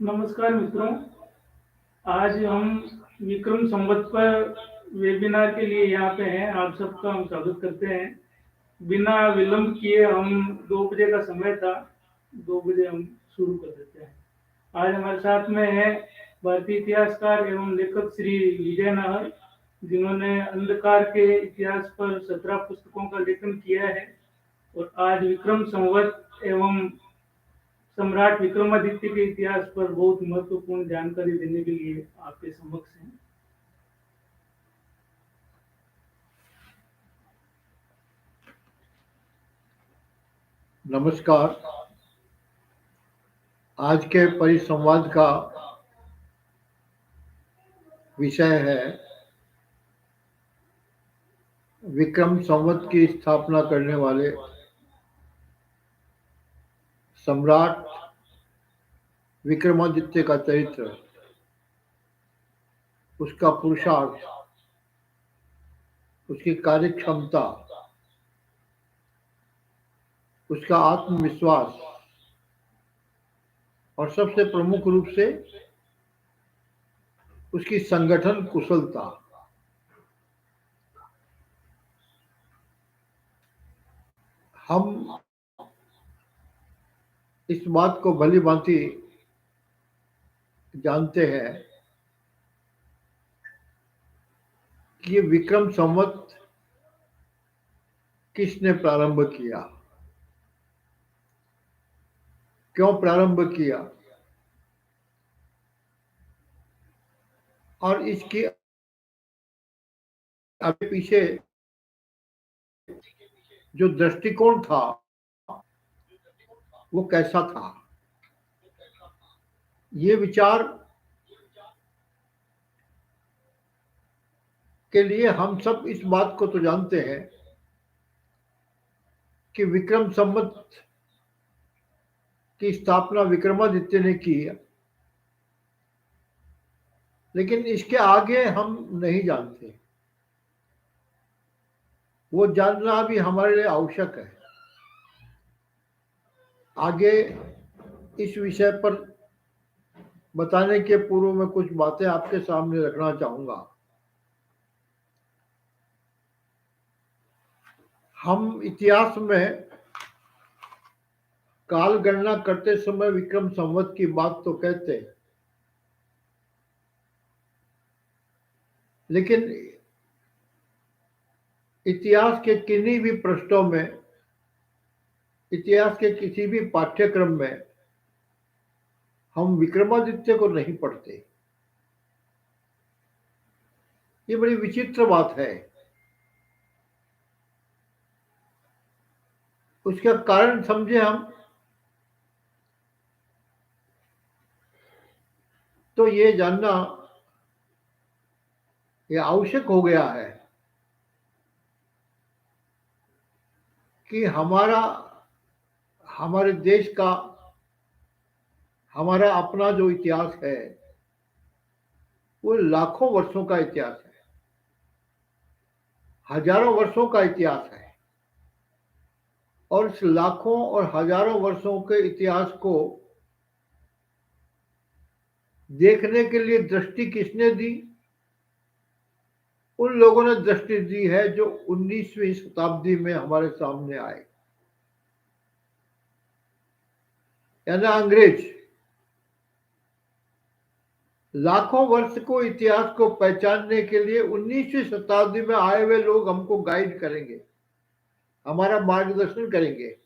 नमस्कार मित्रों। आज हम विक्रम संवत पर वेबिनार के लिए यहाँ पे हैं। आप सबका हम स्वागत करते हैं। बिना विलंब किए हम 2 बजे का समय था, 2 बजे हम शुरू कर देते हैं। आज हमारे साथ में है भारतीय इतिहासकार एवं लेखक श्री विजय नाहर, जिन्होंने अंधकार के इतिहास पर 17 पुस्तकों का लेखन किया है और आज विक्रम संवत एवं सम्राट विक्रमादित्य के इतिहास पर बहुत महत्वपूर्ण जानकारी देने के लिए आपके समक्ष हैं। नमस्कार। आज के परिसंवाद का विषय है विक्रम संवत की स्थापना करने वाले सम्राट विक्रमादित्य का चरित्र, उसका पुरुषार्थ, उसकी कार्यक्षमता, उसका आत्मविश्वास और सबसे प्रमुख रूप से उसकी संगठन कुशलता। हम इस बात को भली भांति जानते हैं कि ये विक्रम संवत किसने प्रारंभ किया, क्यों प्रारंभ किया और इसके आगे पीछे जो दृष्टिकोण था वो कैसा था। ये विचार के लिए हम सब इस बात को तो जानते हैं कि विक्रम संवत की स्थापना विक्रमादित्य ने की, लेकिन इसके आगे हम नहीं जानते। वो जानना भी हमारे लिए आवश्यक है। आगे इस विषय पर बताने के पूर्व मैं कुछ बातें आपके सामने रखना चाहूंगा। हम इतिहास में काल गणना करते समय विक्रम संवत की बात तो कहते हैं, लेकिन इतिहास के किन्हीं भी पृष्ठों में, इतिहास के किसी भी पाठ्यक्रम में हम विक्रमादित्य को नहीं पढ़ते। ये बड़ी विचित्र बात है। उसका कारण समझे हम तो ये जानना ये आवश्यक हो गया है कि हमारे देश का, हमारा अपना जो इतिहास है वो लाखों वर्षों का इतिहास है, हजारों वर्षों का इतिहास है। और इस लाखों और हजारों वर्षों के इतिहास को देखने के लिए दृष्टि किसने दी? उन लोगों ने दृष्टि दी है जो 19वीं शताब्दी में हमारे सामने आए, यानी अंग्रेज। लाखों वर्ष को इतिहास को पहचानने के लिए 19वीं शताब्दी में आए हुए लोग हमको गाइड करेंगे, हमारा मार्गदर्शन करेंगे,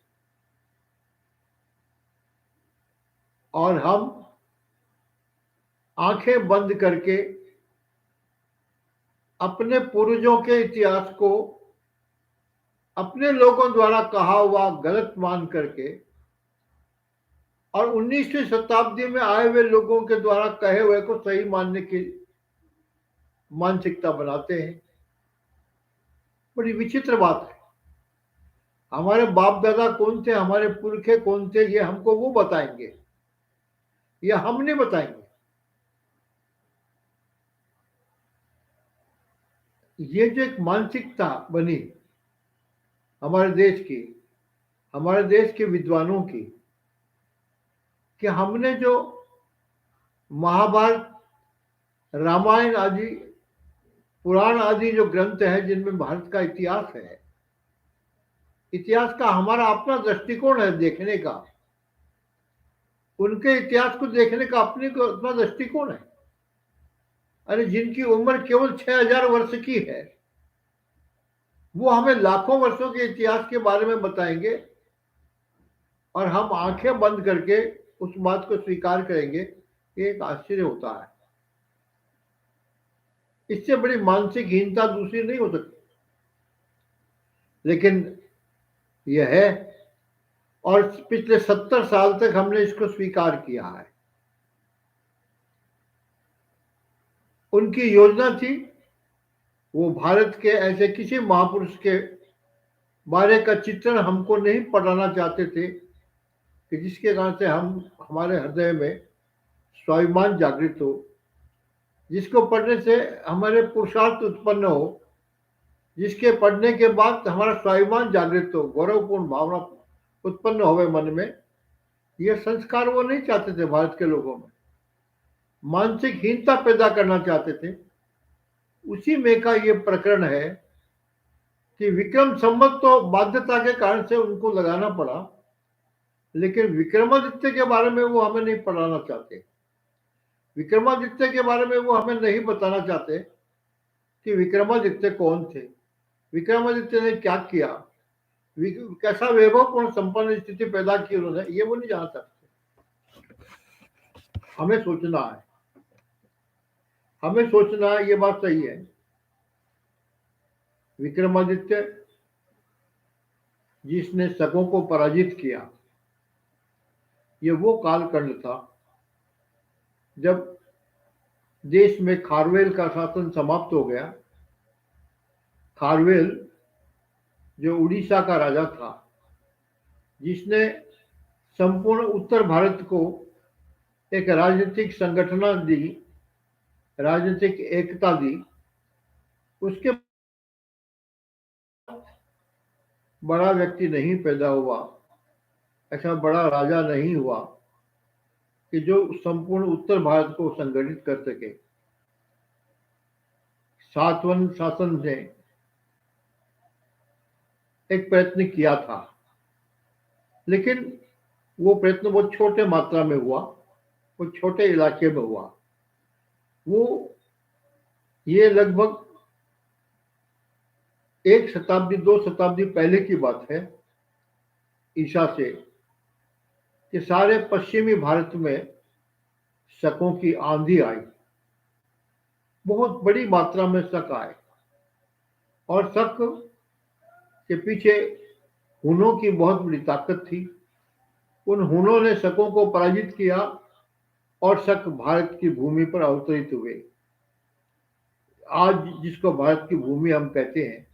और हम आंखें बंद करके अपने पूर्वजों के इतिहास को अपने लोगों द्वारा कहा हुआ गलत मान करके और 19वीं शताब्दी में आए हुए लोगों के द्वारा कहे हुए को सही मानने की मानसिकता बनाते हैं। बड़ी विचित्र बात है। हमारे बाप दादा कौन थे, हमारे पुरखे कौन थे, ये हमको वो बताएंगे, ये हम नहीं बताएंगे। ये जो एक मानसिकता बनी हमारे देश की, हमारे देश के विद्वानों की, कि हमने जो महाभारत, रामायण आदि, पुराण आदि जो ग्रंथ हैं जिनमें भारत का इतिहास है, इतिहास का हमारा अपना दृष्टिकोण है देखने का, उनके इतिहास को देखने का अपने को अपना दृष्टिकोण है। अरे जिनकी उम्र केवल 6000 वर्ष की है, वो हमें लाखों वर्षों के इतिहास के बारे में बताएंगे और हम आंखें बंद करके उस बात को स्वीकार करेंगे। ये एक आश्चर्य होता है। इससे बड़ी मानसिक हीनता दूसरी नहीं हो सकती, लेकिन यह है, और पिछले 70 साल तक हमने इसको स्वीकार किया है। उनकी योजना थी, वो भारत के ऐसे किसी महापुरुष के बारे का चित्रण हमको नहीं पढ़ाना चाहते थे कि जिसके कारण से हम हमारे हृदय में स्वाभिमान जागृत हो, जिसको पढ़ने से हमारे पुरुषार्थ उत्पन्न हो, जिसके पढ़ने के बाद हमारा स्वाभिमान जागृत हो, गौरवपूर्ण भावना उत्पन्न होवे मन में। यह संस्कार वो नहीं चाहते थे भारत के लोगों में, मानसिक हीनता पैदा करना चाहते थे। उसी में का ये प्रकरण है कि विक्रम संवत तो बाध्यता के कारण से उनको लगाना पड़ा, लेकिन विक्रमादित्य के बारे में वो हमें नहीं पढ़ाना चाहते। विक्रमादित्य के बारे में वो हमें नहीं बताना चाहते कि विक्रमादित्य कौन थे, विक्रमादित्य ने क्या किया, कैसा वैभवपूर्ण संपन्न स्थिति पैदा की उन्होंने, ये वो नहीं जान सकते। हमें सोचना है, हमें सोचना है, ये बात सही है। विक्रमादित्य जिसने शकों को पराजित किया, ये वो कालखंड था जब देश में खारवेल का शासन समाप्त हो गया। खारवेल जो उड़ीसा का राजा था, जिसने संपूर्ण उत्तर भारत को एक राजनीतिक संगठना दी, राजनीतिक एकता दी, उसके बड़ा व्यक्ति नहीं पैदा हुआ, ऐसा बड़ा राजा नहीं हुआ कि जो संपूर्ण उत्तर भारत को संगठित कर सके। सातवाहन शासन ने एक प्रयत्न किया था, लेकिन वो प्रयत्न बहुत छोटे मात्रा में हुआ, वो छोटे इलाके में हुआ। वो ये लगभग 1 शताब्दी 2 शताब्दी पहले की बात है ईसा से, कि सारे पश्चिमी भारत में शकों की आंधी आई, बहुत बड़ी मात्रा में शक आए, और शक के पीछे हुनों की बहुत बड़ी ताकत थी। उन हुनों ने शकों को पराजित किया और शक भारत की भूमि पर अवतरित हुए। आज जिसको भारत की भूमि हम कहते हैं,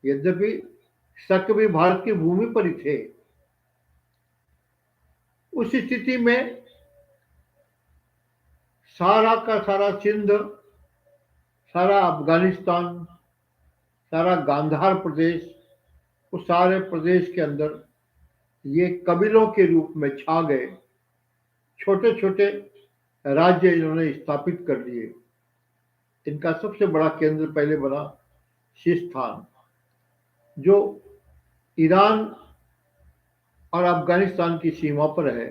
यद्यपि शक भी भारत की भूमि पर ही थे। उस स्थिति में सारा का सारा सिंध, सारा अफगानिस्तान, सारा गांधार प्रदेश, उस सारे प्रदेश के अंदर ये कबीलों के रूप में छा गए। छोटे छोटे राज्य इन्होंने स्थापित कर लिए। इनका सबसे बड़ा केंद्र पहले बना सिस्तान, जो ईरान और अफगानिस्तान की सीमा पर है।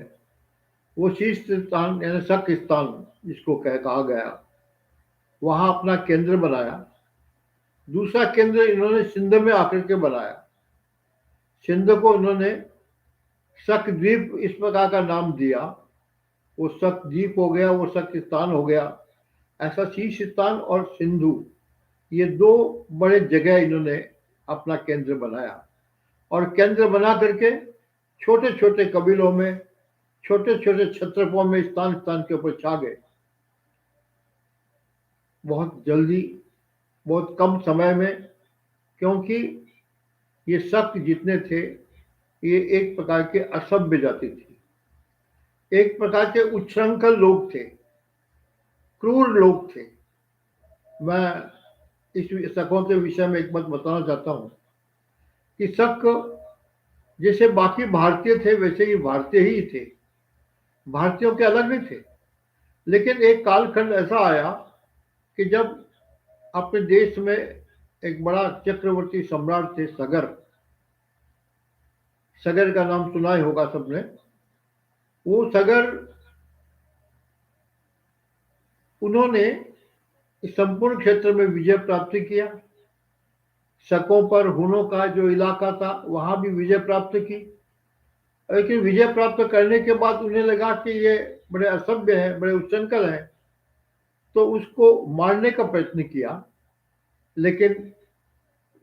वो सिस्तान यानी शकिस्तान जिसको कहा गया, वहां अपना केंद्र बनाया। दूसरा केंद्र इन्होंने सिंध में आकर के बनाया। सिंध को इन्होंने शक द्वीप इस प्रकार का नाम दिया, वो शक द्वीप हो गया, वो शकिस्तान हो गया। ऐसा सिस्तान और सिंधु, ये 2 बड़े जगह इन्होंने अपना केंद्र बनाया, और केंद्र बना करके छोटे छोटे कबीलों में, छोटे छोटे क्षेत्रफलों में स्थान स्थान के ऊपर छा गए। बहुत जल्दी, बहुत कम समय में, क्योंकि ये शक जितने थे, ये एक प्रकार के असभ्य जाति थी, एक प्रकार के उच्छृंखल लोग थे, क्रूर लोग थे। मैं इस शकों के विषय में एक बात बताना चाहता हूं कि शक जैसे बाकी भारतीय थे वैसे ही भारतीय ही थे, भारतीयों के अलग नहीं थे। लेकिन एक कालखंड ऐसा आया कि जब अपने देश में एक बड़ा चक्रवर्ती सम्राट थे सगर। सगर का नाम सुना ही होगा सबने। वो सगर, उन्होंने इस संपूर्ण क्षेत्र में विजय प्राप्त किया। शकों पर हुनों का जो इलाका था वहां भी विजय प्राप्त की। लेकिन विजय प्राप्त करने के बाद उन्हें लगा कि ये बड़े असभ्य हैं, बड़े उच्चंकल हैं, तो उसको मारने का प्रयत्न किया। लेकिन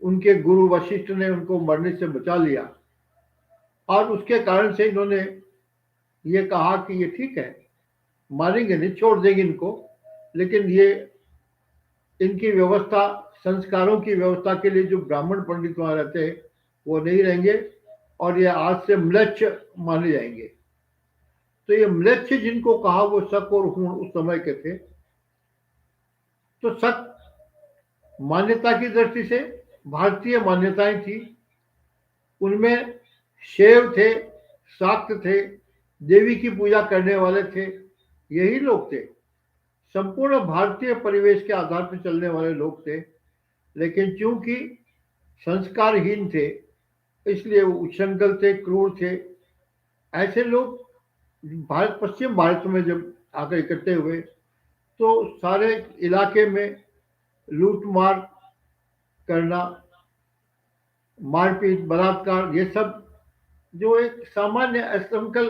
उनके गुरु वशिष्ठ ने उनको मरने से बचा लिया, और उसके कारण से इन्होंने ये कहा कि ये ठीक है, मारेंगे नहीं, छोड़ देंगे इनको, लेकिन ये इनकी व्यवस्था, संस्कारों की व्यवस्था के लिए जो ब्राह्मण पंडित वहां रहते हैं वो नहीं रहेंगे, और ये आज से म्लेच्छ माने जाएंगे। तो ये म्लेच्छ जिनको कहा वो शक और हूण उस समय के थे। तो शक मान्यता की दृष्टि से भारतीय मान्यताएं थी, उनमें शैव थे, शाक्त थे, देवी की पूजा करने वाले थे, यही लोग थे। संपूर्ण भारतीय परिवेश के आधार पर चलने वाले लोग थे। लेकिन चूंकि संस्कारहीन थे, इसलिए वो उच्छृंखल थे, क्रूर थे। ऐसे लोग भारत, पश्चिम भारत में जब आकर इकट्ठे हुए तो सारे इलाके में लूट मार करना, मारपीट, बलात्कार, ये सब जो एक सामान्य असंकल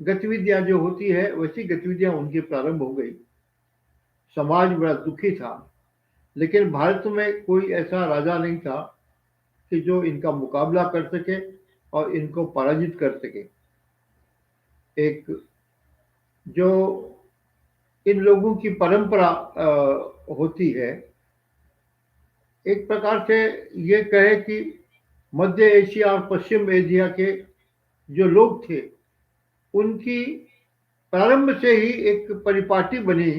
गतिविधियां जो होती है वैसी गतिविधियां उनकी प्रारंभ हो गई। समाज बड़ा दुखी था, लेकिन भारत में कोई ऐसा राजा नहीं था कि जो इनका मुकाबला कर सके और इनको पराजित कर सके। एक जो इन लोगों की परंपरा होती है, एक प्रकार से ये कहे कि मध्य एशिया और पश्चिम एशिया के जो लोग थे उनकी प्रारंभ से ही एक परिपाटी बनी।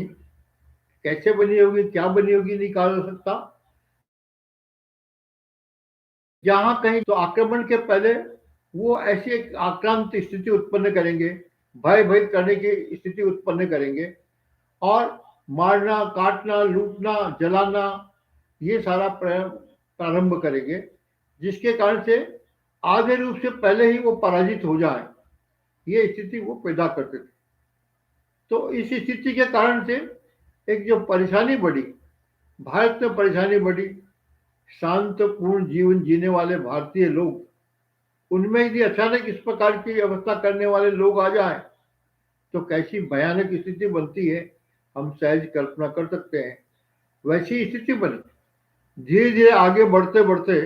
कैसे बनी होगी, क्या बनी होगी, नहीं कहा जा सकता। जहां कहीं तो आक्रमण के पहले वो ऐसी एक आक्रांत स्थिति उत्पन्न करेंगे, भयभीत करने की स्थिति उत्पन्न करेंगे, और मारना, काटना, लूटना, जलाना, ये सारा प्रारंभ करेंगे, जिसके कारण से आधे रूप से पहले ही वो पराजित हो जाए, ये स्थिति वो पैदा करते थे। तो इस स्थिति के कारण से एक जो परेशानी बढ़ी, भारत में परेशानी बढ़ी, शांतपूर्ण जीवन जीने वाले भारतीय लोग, उनमें यदि अचानक इस प्रकार की व्यवस्था करने वाले लोग आ जाएं तो कैसी भयानक स्थिति बनती है, हम सहज कल्पना कर सकते हैं। वैसी स्थिति बनी। धीरे धीरे आगे बढ़ते बढ़ते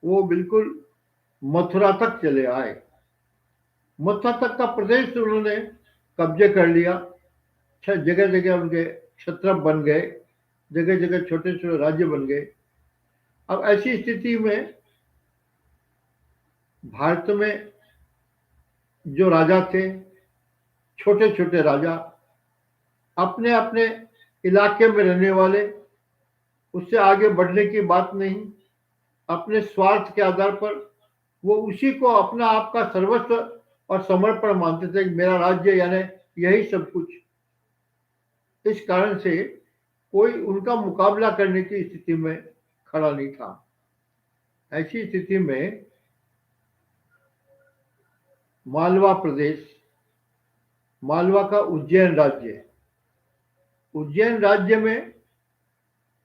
वो बिल्कुल मथुरा तक चले आए। मथुरा तक का प्रदेश उन्होंने कब्जे कर लिया। जगह जगह उनके क्षत्रप बन गए, जगह जगह छोटे छोटे राज्य बन गए। अब ऐसी स्थिति में भारत में जो राजा थे, छोटे छोटे राजा, अपने अपने इलाके में रहने वाले, उससे आगे बढ़ने की बात नहीं, अपने स्वार्थ के आधार पर वो उसी को अपना आपका सर्वस्व और समर्पण मानते थे कि मेरा राज्य यानी यही सब कुछ। इस कारण से कोई उनका मुकाबला करने की स्थिति में खड़ा नहीं था। ऐसी स्थिति में मालवा प्रदेश, मालवा का उज्जैन राज्य, उज्जैन राज्य में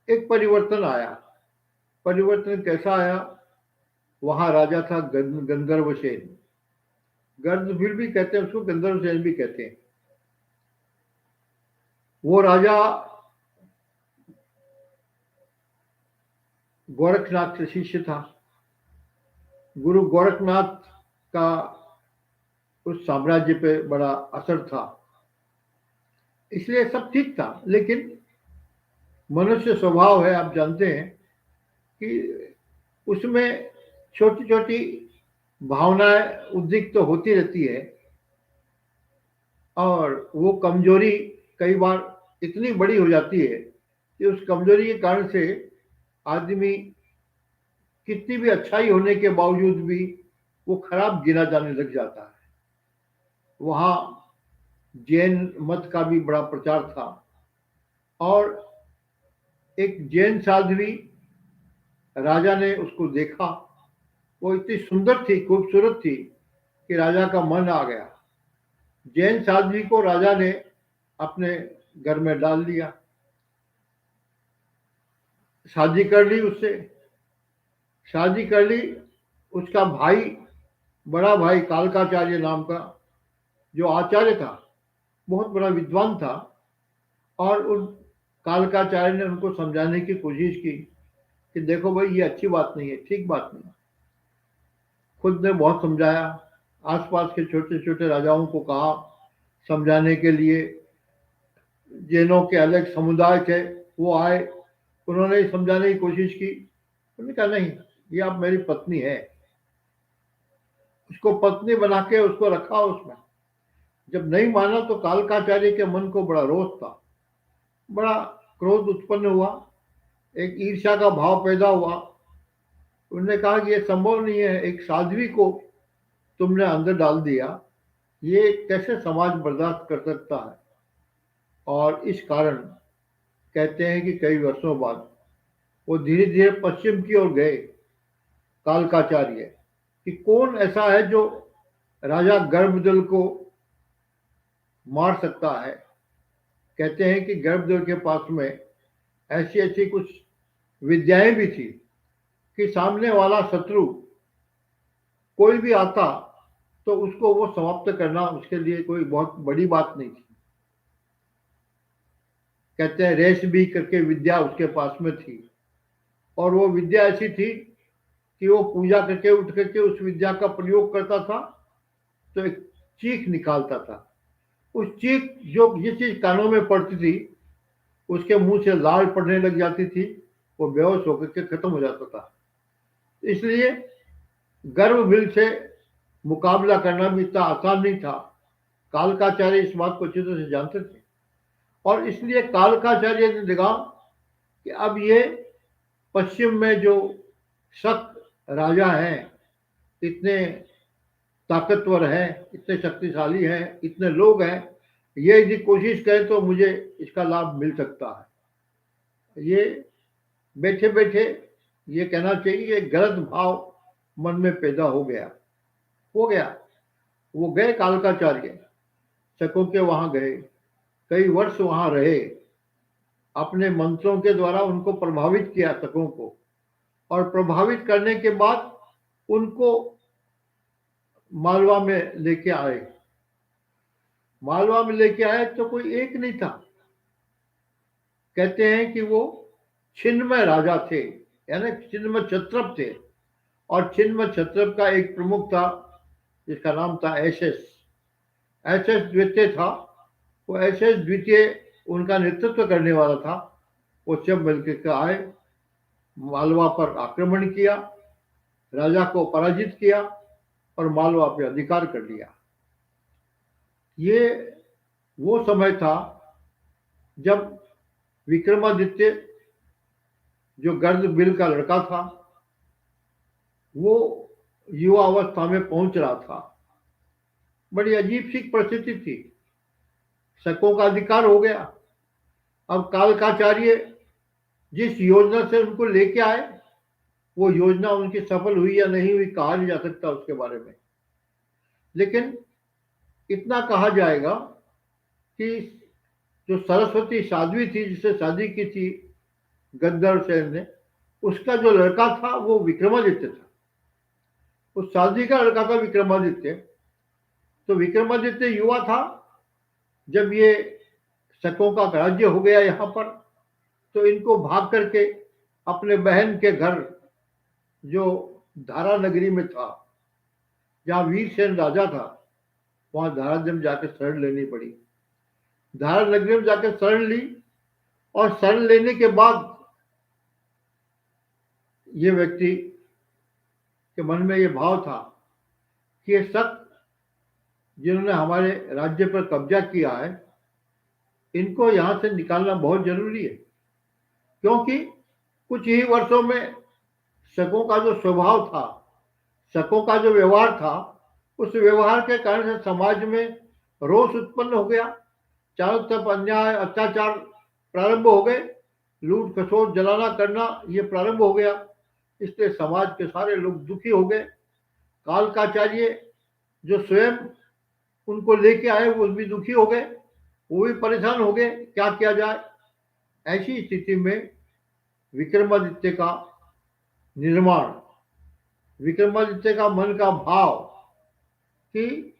एक परिवर्तन आया। परिवर्तन कैसा आया? वहां राजा था गंधर्वसेन। गर्दभील भी कहते हैं उसको, गंधर्वसेन भी कहते हैं। वो राजा गोरखनाथ का शिष्य था। गुरु गोरखनाथ का उस साम्राज्य पे बड़ा असर था, इसलिए सब ठीक था। लेकिन मनुष्य स्वभाव है, आप जानते हैं कि उसमें छोटी छोटी भावनाएं उद्रिक्त तो होती रहती है, और वो कमजोरी कई बार इतनी बड़ी हो जाती है कि उस कमजोरी के कारण से आदमी कितनी भी अच्छाई होने के बावजूद भी वो खराब गिना जाने लग जाता है। वहां जैन मत का भी बड़ा प्रचार था। और एक जैन साध्वी, राजा ने उसको देखा, वो इतनी सुंदर थी, खूबसूरत थी कि राजा का मन आ गया। जैन साध्वी को राजा ने अपने घर में डाल दिया, शादी कर ली उससे। शादी कर ली। उसका भाई, बड़ा भाई कालकाचार्य नाम का जो आचार्य था, बहुत बड़ा विद्वान था, और उन कालकाचार्य ने उनको समझाने की कोशिश की कि देखो भाई, ये अच्छी बात नहीं है, ठीक बात नहीं। खुद ने बहुत समझाया, आसपास के छोटे छोटे राजाओं को कहा समझाने के लिए। जैनों के अलग समुदाय थे, वो आए, उन्होंने ही समझाने की कोशिश की। उन्होंने कहा नहीं, ये आप मेरी पत्नी है। उसको पत्नी बना के उसको रखा उसमें। जब नहीं माना तो कालकाचार्य के मन को बड़ा रोष था, बड़ा क्रोध उत्पन्न हुआ, एक ईर्ष्या का भाव पैदा हुआ। उन्होंने कहा कि ये संभव नहीं है, एक साध्वी को तुमने अंदर डाल दिया, ये कैसे समाज बर्दाश्त कर सकता है। और इस कारण कहते हैं कि कई वर्षों बाद वो धीरे धीरे पश्चिम की ओर गए कालकाचार्य, कि कौन ऐसा है जो राजा गर्भदल को मार सकता है। कहते हैं कि गर्भदल के पास में ऐसी ऐसी कुछ विद्याएं भी थी कि सामने वाला शत्रु कोई भी आता तो उसको वो समाप्त करना उसके लिए कोई बहुत बड़ी बात नहीं थी। कहते हैं रेस भी करके विद्या उसके पास में थी, और वो विद्या ऐसी थी कि वो पूजा करके उठ करके उस विद्या का प्रयोग करता था तो एक चीख निकालता था। उस चीख, जो जिस चीज कानों में पड़ती थी, उसके मुंह से लाल पड़ने लग जाती थी, वो बेहोश होकर के खत्म हो जाता था। इसलिए गर्भबिल से मुकाबला करना भी इतना आसान नहीं था। कालकाचार्य इस बात को अच्छी तरह से जानते थे, और इसलिए कालकाचार्य ने देखा कि अब ये पश्चिम में जो शक राजा हैं, इतने ताकतवर हैं, इतने शक्तिशाली हैं, इतने लोग हैं, ये यदि कोशिश करें तो मुझे इसका लाभ मिल सकता है। ये बैठे बैठे ये कहना चाहिए गलत भाव मन में पैदा हो गया। वो गए कालकाचार्य, शकों के वहां गए, कई वर्ष वहां रहे, अपने मंत्रों के द्वारा उनको प्रभावित किया शकों को, और प्रभावित करने के बाद उनको मालवा में लेके आए। मालवा में लेके आए तो कोई एक नहीं था। कहते हैं कि वो छिन्मय राजा थे, यानी छिन्मय क्षत्रप थे, और छिन्मय क्षत्रप का एक प्रमुख था जिसका नाम था एशेस। एशेस द्वितीय था। वो एशेस द्वितीय उनका नेतृत्व करने वाला था। वो सब मिलकर आए, मालवा पर आक्रमण किया, राजा को पराजित किया और मालवा पे अधिकार कर लिया। ये वो समय था जब विक्रमादित्य, जो गर्दबिल का लड़का था, वो युवावस्था में पहुंच रहा था। बड़ी अजीब सी परिस्थिति थी। शकों का अधिकार हो गया। अब कालकाचार्य जिस योजना से उनको लेके आए, वो योजना उनकी सफल हुई या नहीं हुई कहा नहीं जा सकता उसके बारे में। लेकिन इतना कहा जाएगा कि जो सरस्वती साध्वी थी जिससे शादी की थी गद्दर सेन ने, उसका जो लड़का था वो विक्रमादित्य था। उस साध्वी का लड़का था विक्रमादित्य। तो विक्रमादित्य युवा था जब ये शकों का राज्य हो गया यहाँ पर, तो इनको भाग करके अपने बहन के घर, जो धारा नगरी में था, जहाँ वीरसेन राजा था, वहां धारानगरी में जाकर शरण लेनी पड़ी। धारा नगरी में जाकर शरण ली, और शरण लेने के बाद ये व्यक्ति के मन में ये भाव था कि ये शक जिन्होंने हमारे राज्य पर कब्जा किया है, इनको यहां से निकालना बहुत जरूरी है। क्योंकि कुछ ही वर्षों में शकों का जो स्वभाव था, शकों का जो व्यवहार था, उस व्यवहार के कारण से समाज में रोष उत्पन्न हो गया, चारों तरफ अन्याय अत्याचार प्रारंभ हो गए, लूट खसोट जलाना करना ये प्रारंभ हो गया। इसलिए समाज के सारे लोग दुखी हो गए। कालकाचार्य जो स्वयं उनको लेके आए वो भी दुखी हो गए, वो भी परेशान हो गए, क्या किया जाए। ऐसी स्थिति में विक्रमादित्य का निर्माण, विक्रमादित्य का मन का भाव कि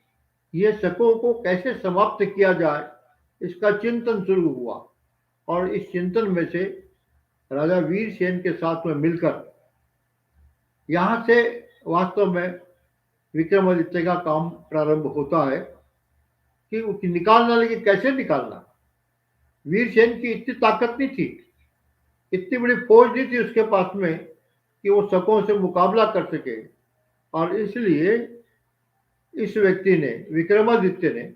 ये शकों को कैसे समाप्त किया जाए, इसका चिंतन शुरू हुआ। और इस चिंतन में से राजा वीरसेन के साथ में मिलकर यहाँ से वास्तव में विक्रमादित्य का काम प्रारंभ होता है कि निकालना, लेकिन कैसे निकालना। वीरसेन की इतनी ताकत नहीं थी, इतनी बड़ी फौज नहीं थी उसके पास में कि वो शकों से मुकाबला कर सके। और इसलिए इस व्यक्ति ने, विक्रमादित्य ने,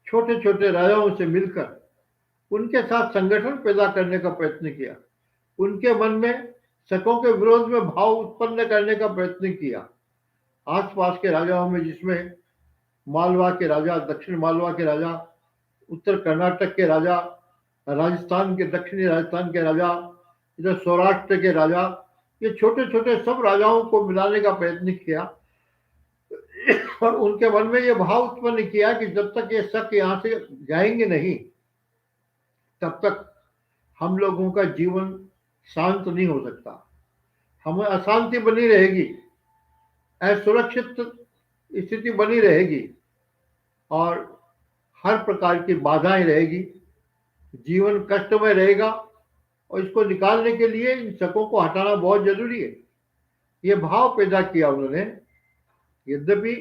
छोटे छोटे राजाओं से मिलकर उनके साथ संगठन पैदा करने का प्रयत्न किया, उनके मन में शकों के विरोध में भाव उत्पन्न करने का प्रयत्न किया। आसपास के राजाओं में, जिसमें मालवा के राजा, दक्षिण मालवा के राजा, उत्तर कर्नाटक के राजा, राजस्थान के, दक्षिणी राजस्थान के राजा, इधर सौराष्ट्र के राजा, ये छोटे छोटे सब राजाओं को मिलाने का प्रयत्न किया। और उनके मन में ये भाव उत्पन्न किया कि जब तक ये शक यहाँ से जाएंगे नहीं, तब तक हम लोगों का जीवन शांत नहीं हो सकता, हमें अशांति बनी रहेगी, असुरक्षित स्थिति बनी रहेगी और हर प्रकार की बाधाएं रहेगी, जीवन कष्टमय रहेगा। और इसको निकालने के लिए इन शकों को हटाना बहुत जरूरी है, ये भाव पैदा किया उन्होंने। यद्यपि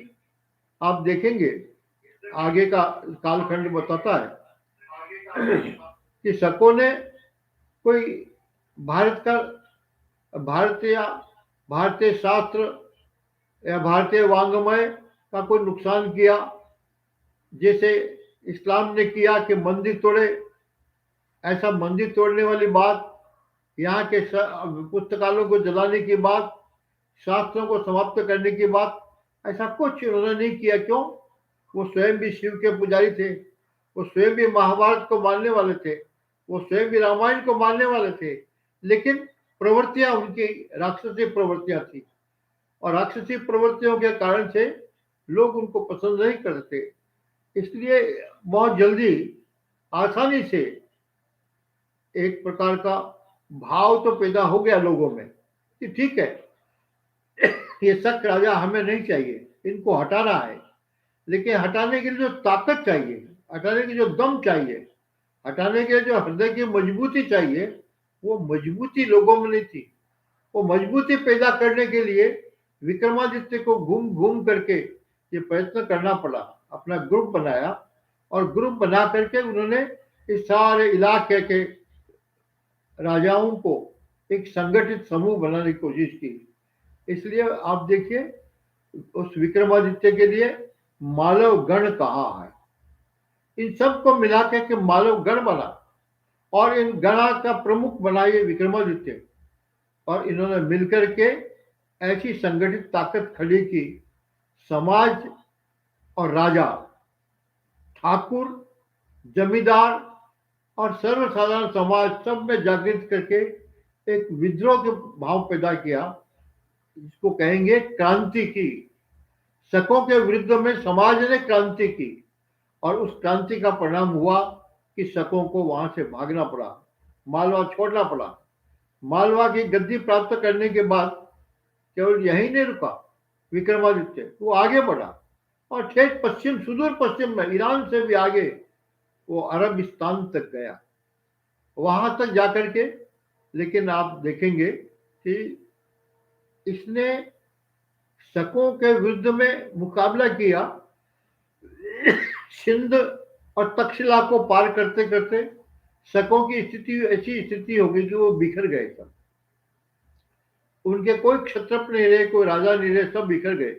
आप देखेंगे आगे का कालखंड बताता है कि शकों ने कोई भारतीय शास्त्र या भारतीय वांग्मय का कोई नुकसान किया, जैसे इस्लाम ने किया कि मंदिर तोड़े। ऐसा मंदिर तोड़ने वाली बात, यहाँ के पुस्तकालयों को जलाने की बात, शास्त्रों को समाप्त करने की बात, ऐसा कुछ उन्होंने नहीं किया। क्यों? वो स्वयं भी शिव के पुजारी थे, वो स्वयं भी महाभारत को मानने वाले थे, वो स्वयं भी रामायण को मानने वाले थे, लेकिन प्रवृत्तियां उनकी राक्षसी प्रवृत्तियां थी और राक्षसी प्रवृत्तियों के कारण से लोग उनको पसंद नहीं करते। इसलिए बहुत जल्दी आसानी से एक प्रकार का भाव तो पैदा हो गया लोगों में कि ठीक है, ये शक राजा हमें नहीं चाहिए, इनको हटाना है। लेकिन हटाने के लिए जो ताकत चाहिए, हटाने की जो दम चाहिए, हटाने के लिए जो हृदय की मजबूती चाहिए, वो मजबूती लोगों में नहीं थी। वो मजबूती पैदा करने के लिए विक्रमादित्य को घूम घूम करके ये प्रयत्न करना पड़ा। अपना ग्रुप बनाया और ग्रुप बना करके उन्होंने इस सारे इलाके के राजाओं को एक संगठित समूह बनाने की कोशिश की। इसलिए आप देखिए, उस विक्रमादित्य के लिए मालव गण कहा है, इन सबको मिला के मालव गण बना और इन गणा का प्रमुख बनाए विक्रमादित्य। और इन्होंने मिलकर के ऐसी संगठित ताकत खड़ी की, समाज और राजा, ठाकुर, जमींदार और सर्वसाधारण समाज सब में जागृत करके एक विद्रोह के भाव पैदा किया, जिसको कहेंगे क्रांति की। शकों के विरुद्ध में समाज ने क्रांति की और उस क्रांति का परिणाम हुआ कि शकों को वहां से भागना पड़ा, मालवा छोड़ना पड़ा। मालवा की गद्दी प्राप्त करने के बाद केवल यही नहीं रुका विक्रमादित्य, वो आगे बढ़ा और ठेठ पश्चिम, सुदूर पश्चिम में, ईरान से भी आगे वो अरबिस्तान तक गया, वहां तक जाकर के। लेकिन आप देखेंगे कि इसने शकों के विरुद्ध में मुकाबला किया। सिंध और तक्षशिला को पार करते करते शकों की स्थिति, ऐसी स्थिति हो गई कि वो बिखर गए सब। उनके कोई क्षत्रप नहीं रहे, कोई राजा नहीं रहे, सब बिखर गए।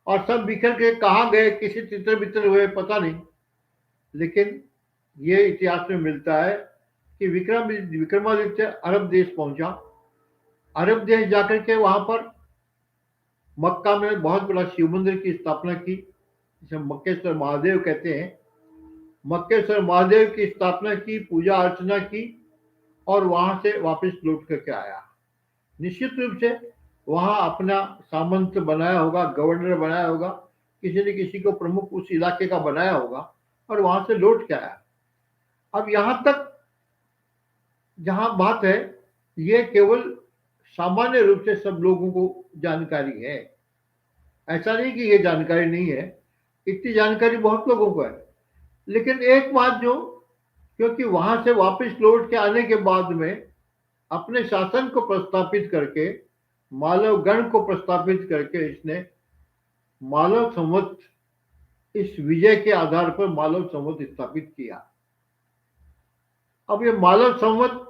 और सब बिखर के कहाँ गए, किसी तितर बितर हुए, पता नहीं। लेकिन ये इतिहास में मिलता है कि विक्रमादित्य अरब देश पहुंचा। अरब देश जाकर के वहां पर मक्का में बहुत बड़ा शिव मंदिर की स्थापना की। जिसे मक्केश्वर महादेव कहते हैं, मक्केश्वर महादेव की स्थापना की, पूजा अर्चना की और वहां से वापस लौट करके आया। निश्चित रूप से वहां अपना सामंत बनाया होगा, गवर्नर बनाया होगा, किसी न किसी को प्रमुख उस इलाके का बनाया होगा और वहां से लौट के आया। अब यहां तक जहां बात है, ये केवल सामान्य रूप से सब लोगों को जानकारी है, ऐसा नहीं कि ये जानकारी नहीं है, इतनी जानकारी बहुत लोगों को है। लेकिन एक बात जो, क्योंकि वहां से वापस लौट के आने के बाद में अपने शासन को प्रस्तापित करके, मालव गण को प्रस्तापित करके इसने मालव संवत, इस विजय के आधार पर मालव संवत स्थापित किया। अब ये मालव संवत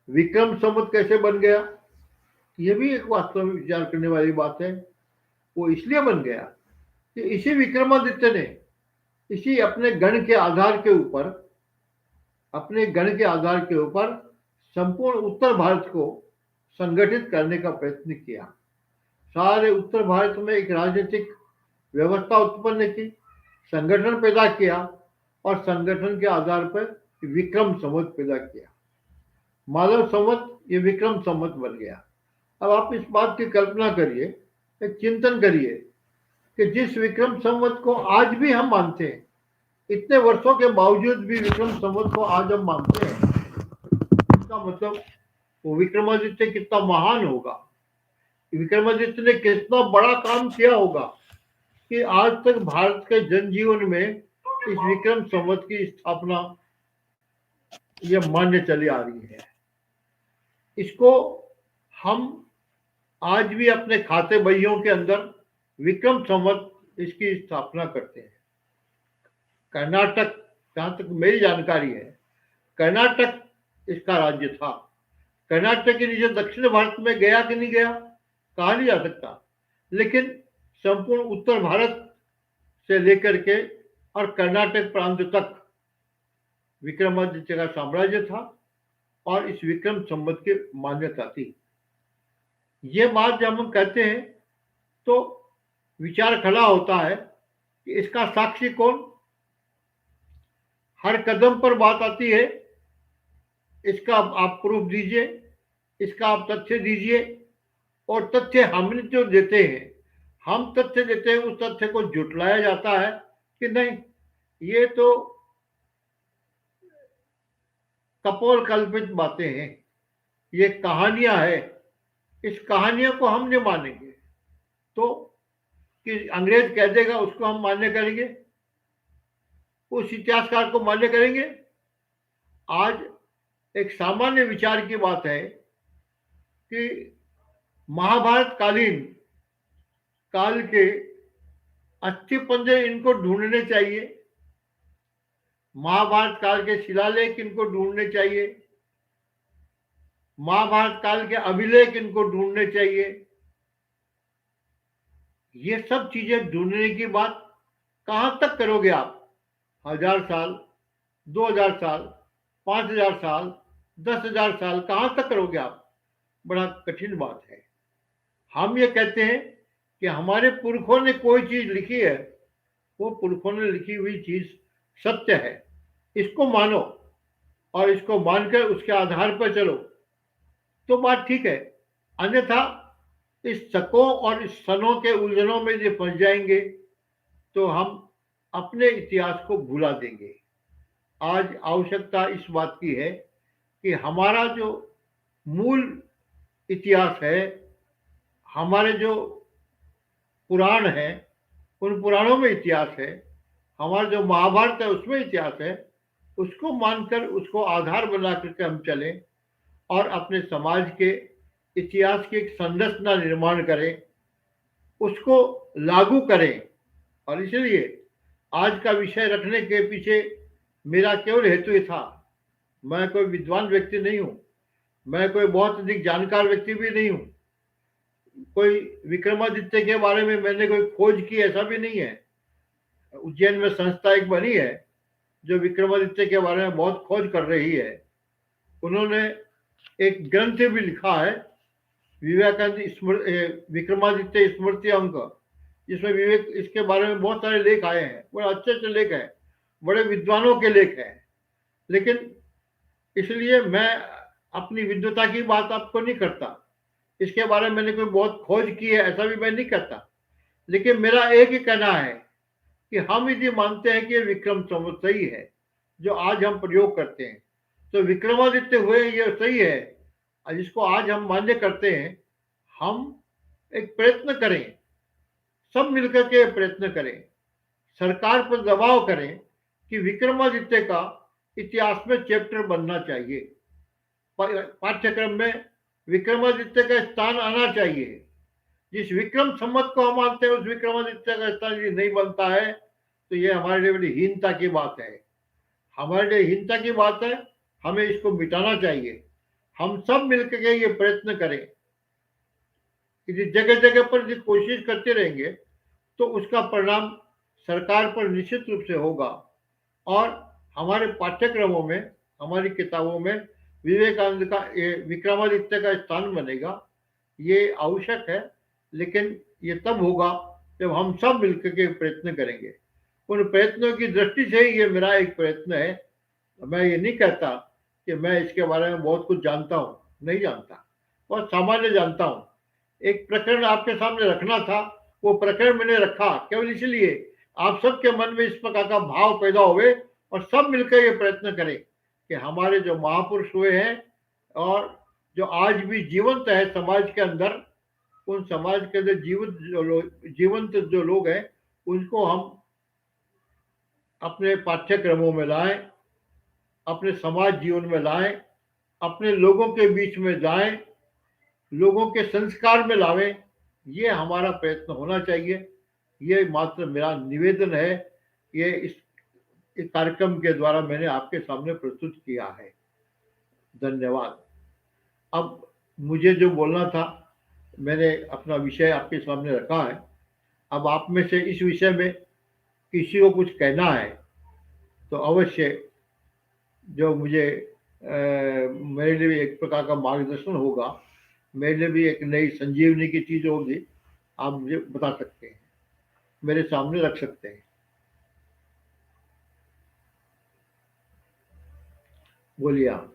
विक्रम संवत कैसे बन गया, ये भी एक वास्तव में विचार करने वाली बात है। वो इसलिए बन गया कि इसी विक्रमादित्य ने इसी अपने गण के आधार के ऊपर, अपने गण के आधार के ऊपर संपूर्ण उत्तर भारत को संगठित करने का प्रयत्न किया। सारे उत्तर भारत में एक राजनीतिक व्यवस्था उत्पन्न की, संगठन पैदा किया और संगठन के आधार पर विक्रम संवत पैदा किया। मालव संवत ये विक्रम संवत बन गया। अब आप इस बात की कल्पना करिए, एक चिंतन करिए कि जिस विक्रम संवत को आज भी हम मानते हैं, इतने वर्षों के बावजूद भी विक्रम संवत को आज हम मानते हैं, इसका मतलब वो विक्रमादित्य कितना महान होगा, विक्रमादित्य ने कितना बड़ा काम किया होगा कि आज तक भारत के जनजीवन में इस विक्रम संवत की स्थापना ये मान्य चली आ रही है। इसको हम आज भी अपने खाते बहियों के अंदर विक्रम संवत इसकी स्थापना करते हैं। कर्नाटक, जहां तक मेरी जानकारी है, कर्नाटक इसका राज्य था। कर्नाटक के नीचे दक्षिण भारत में गया कि नहीं गया कहा नहीं जा सकता, लेकिन संपूर्ण उत्तर भारत से लेकर के और कर्नाटक प्रांत तक विक्रमादित्य का साम्राज्य था और इस विक्रम संवत की मान्यता थी। ये बात जब हम कहते हैं तो विचार खड़ा होता है कि इसका साक्षी कौन। हर कदम पर बात आती है, इसका आप प्रूफ दीजिए, इसका आप तथ्य दीजिए, और तथ्य हमने जो देते हैं, हम तथ्य देते हैं, उस तथ्य को जुटलाया जाता है कि नहीं ये तो कपोल कल्पित बातें हैं, ये कहानियां हैं, इस कहानियों को हम नहीं मानेंगे। तो कि अंग्रेज कह देगा उसको हम मान्य करेंगे, उस इतिहासकार को मान्य करेंगे। आज एक सामान्य विचार की बात है कि महाभारत कालीन काल के अस्थि पंजर इनको ढूंढने चाहिए, महाभारत काल के शिलालेख इनको ढूंढने चाहिए, महाभारत काल के अभिलेख इनको ढूंढने चाहिए। ये सब चीजें ढूंढने की बात कहां तक करोगे आप? 1000 साल, 2000 साल, 5000 साल, 10,000 साल कहां तक करोगे आप? बड़ा कठिन बात है। हम ये कहते हैं कि हमारे पुरखों ने कोई चीज लिखी है, वो पुरखों ने लिखी हुई चीज सत्य है, इसको मानो और इसको मानकर उसके आधार पर चलो तो बात ठीक है। अन्यथा इस शकों और इस सनों के उलझनों में जो फंस जाएंगे तो हम अपने इतिहास को भुला देंगे। आज आवश्यकता इस बात की है कि हमारा जो मूल इतिहास है, हमारे जो पुराण है, उन पुराणों में इतिहास है, हमारा जो महाभारत है उसमें इतिहास है, उसको मानकर उसको आधार बना करके हम चलें और अपने समाज के इतिहास की एक संरचना निर्माण करें, उसको लागू करें। और इसलिए आज का विषय रखने के पीछे मेरा केवल हेतु ही था। मैं कोई विद्वान व्यक्ति नहीं हूं, मैं कोई बहुत अधिक जानकार व्यक्ति भी नहीं हूं, कोई विक्रमादित्य के बारे में मैंने कोई खोज की ऐसा भी नहीं है। उज्जैन में संस्था एक बनी है जो विक्रमादित्य के बारे में बहुत खोज कर रही है। उन्होंने एक ग्रंथ भी लिखा है, विवेकानंद विक्रमादित्य स्मृति अंक, जिसमें विवेक, इसके बारे में बहुत सारे लेख आए हैं, बड़े अच्छे अच्छे लेख हैं, बड़े विद्वानों के लेख हैं। लेकिन इसलिए मैं अपनी विद्वता की बात आपको नहीं करता, इसके बारे में मैंने कोई बहुत खोज की है ऐसा भी मैं नहीं कहता। लेकिन मेरा एक ही कहना है कि हम यदि मानते हैं कि ये विक्रम संवत सही है जो आज हम प्रयोग करते हैं, तो विक्रमादित्य हुए ये सही है, और जिसको आज हम मान्य करते हैं, हम एक प्रयत्न करें, सब मिलकर के प्रयत्न करें, सरकार पर दबाव करें कि विक्रमादित्य का इतिहास में चैप्टर बनना चाहिए, पाठ्यक्रम में विक्रमादित्य का स्थान आना चाहिए। जिस विक्रम संवत को हम मानते हैं उस विक्रमादित्य का स्थान यदि नहीं बनता है तो ये हमारे लिए बड़ी हीनता की बात है, हमारे लिए हीनता की बात है। हमें इसको मिटाना चाहिए। हम सब मिलकर के ये प्रयत्न करें, यदि जगह जगह पर यदि कोशिश करते रहेंगे तो उसका परिणाम सरकार पर निश्चित रूप से होगा, और हमारे पाठ्यक्रमों में, हमारी किताबों में विवेकानंद का विक्रमादित्य का स्थान बनेगा। ये आवश्यक है, लेकिन ये तब होगा जब हम सब मिलकर के प्रयत्न करेंगे। उन प्रयत्नों की दृष्टि से ये मेरा एक प्रयत्न है। मैं ये नहीं कहता कि मैं इसके बारे में बहुत कुछ जानता हूँ, नहीं जानता, बहुत सामान्य जानता हूँ। एक प्रकरण आपके सामने रखना था, वो प्रकरण मैंने रखा केवल इसलिए आप सबके मन में इस प्रकार का भाव पैदा हुए और सब मिलकर ये प्रयत्न करें कि हमारे जो महापुरुष हुए हैं और जो आज भी जीवंत है समाज के अंदर, उन समाज के अंदर जीवंत जो लोग हैं उनको हम अपने पाठ्यक्रमों में लाएं, अपने समाज जीवन में लाएं, अपने लोगों के बीच में जाएं, लोगों के संस्कार में लावें। ये हमारा प्रयत्न होना चाहिए। ये मात्र मेरा निवेदन है, ये इस कार्यक्रम के द्वारा मैंने आपके सामने प्रस्तुत किया है। धन्यवाद। अब मुझे जो बोलना था, मैंने अपना विषय आपके सामने रखा है। अब आप में से इस विषय में किसी को कुछ कहना है तो अवश्य, जो मुझे मेरे लिए भी एक प्रकार का मार्गदर्शन होगा, मेरे लिए भी एक नई संजीवनी की चीज होगी, आप मुझे बता सकते हैं, मेरे सामने रख सकते हैं। बोलिए आप।